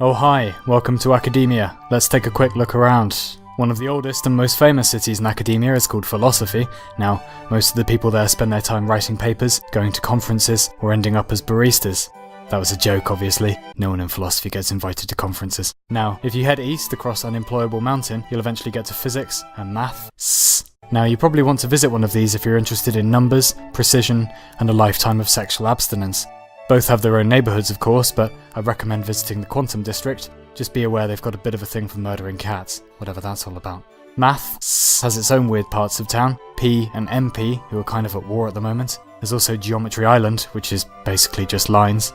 Oh hi, welcome to Academia. Let's take a quick look around. One of the oldest and most famous cities in academia is called Philosophy. Now, most of the people there spend their time writing papers, going to conferences, or ending up as baristas. That was a joke, obviously. No one in philosophy gets invited to conferences. Now, if you head east across Unemployable Mountain, you'll eventually get to physics and maths. Now, you probably want to visit one of these if you're interested in numbers, precision, and a lifetime of sexual abstinence. Both have their own neighbourhoods, of course, but I recommend visiting the Quantum District. Just be aware they've got a bit of a thing for murdering cats, whatever that's all about. Maths has its own weird parts of town. P and MP, who are kind of at war at the moment. There's also Geometry Island, which is basically just lines.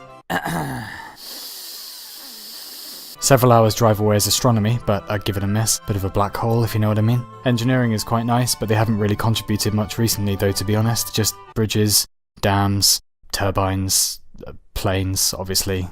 Several hours drive away is astronomy, but I'd give it a miss. Bit of a black hole, if you know what I mean. Engineering is quite nice, but they haven't really contributed much recently though, to be honest. Just bridges, dams, turbines, planes, obviously,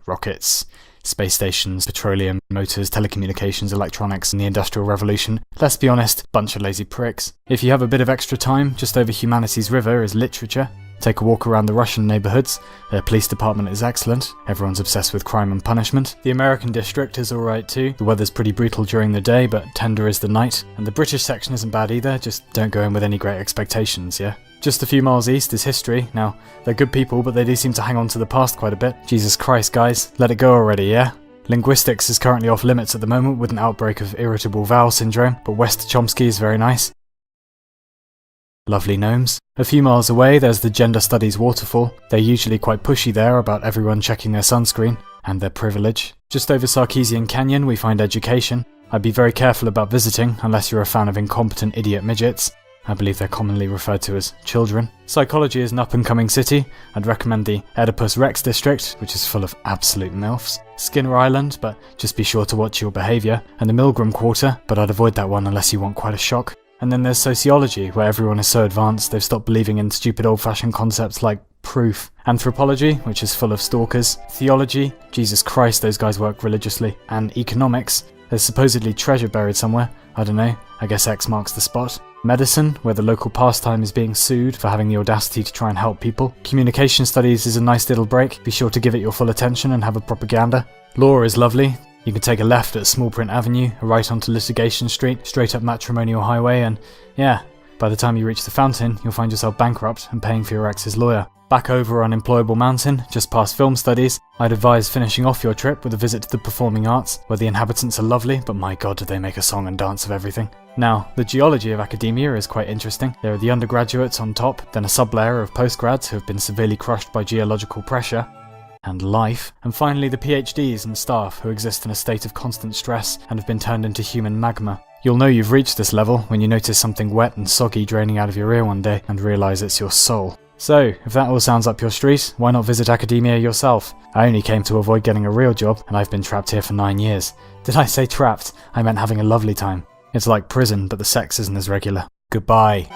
rockets, space stations, petroleum, motors, telecommunications, electronics, and the Industrial Revolution. Let's be honest, bunch of lazy pricks. If you have a bit of extra time, just over Humanities River is literature. Take a walk around the Russian neighbourhoods. Their police department is excellent. Everyone's obsessed with crime and punishment. The American district is alright too. The weather's pretty brutal during the day, but tender is the night. And the British section isn't bad either, just don't go in with any great expectations, yeah? Just a few miles east is history. Now, they're good people, but they do seem to hang on to the past quite a bit. Jesus Christ, guys, let it go already, yeah? Linguistics is currently off limits at the moment with an outbreak of irritable vowel syndrome, but West Chomsky is very nice. Lovely gnomes. A few miles away, there's the Gender Studies Waterfall. They're usually quite pushy there about everyone checking their sunscreen, and their privilege. Just over Sarkeesian Canyon, we find education. I'd be very careful about visiting, unless you're a fan of incompetent idiot midgets. I believe they're commonly referred to as children. Psychology is an up-and-coming city. I'd recommend the Oedipus Rex district, which is full of absolute MILFs. Skinner Island, but just be sure to watch your behaviour. And the Milgram Quarter, but I'd avoid that one unless you want quite a shock. And then there's sociology, where everyone is so advanced they've stopped believing in stupid old-fashioned concepts like proof. Anthropology, which is full of stalkers. Theology, Jesus Christ, those guys work religiously. And economics, there's supposedly treasure buried somewhere. I don't know, I guess X marks the spot. Medicine, where the local pastime is being sued for having the audacity to try and help people. Communication studies is a nice little break, be sure to give it your full attention and have a propaganda. Law is lovely. You can take a left at Small Print Avenue, a right onto Litigation Street, straight up Matrimonial Highway, and yeah, by the time you reach the fountain, you'll find yourself bankrupt and paying for your ex's lawyer. Back over on Employable Mountain, just past film studies, I'd advise finishing off your trip with a visit to the Performing Arts, where the inhabitants are lovely, but my god do they make a song and dance of everything. Now, the geology of academia is quite interesting. There are the undergraduates on top, then a sub-layer of postgrads who have been severely crushed by geological pressure and life, and finally the PhDs and staff who exist in a state of constant stress and have been turned into human magma. You'll know you've reached this level when you notice something wet and soggy draining out of your ear one day and realise it's your soul. So, if that all sounds up your street, why not visit academia yourself? I only came to avoid getting a real job, and I've been trapped here for 9 years. Did I say trapped? I meant having a lovely time. It's like prison, but the sex isn't as regular. Goodbye.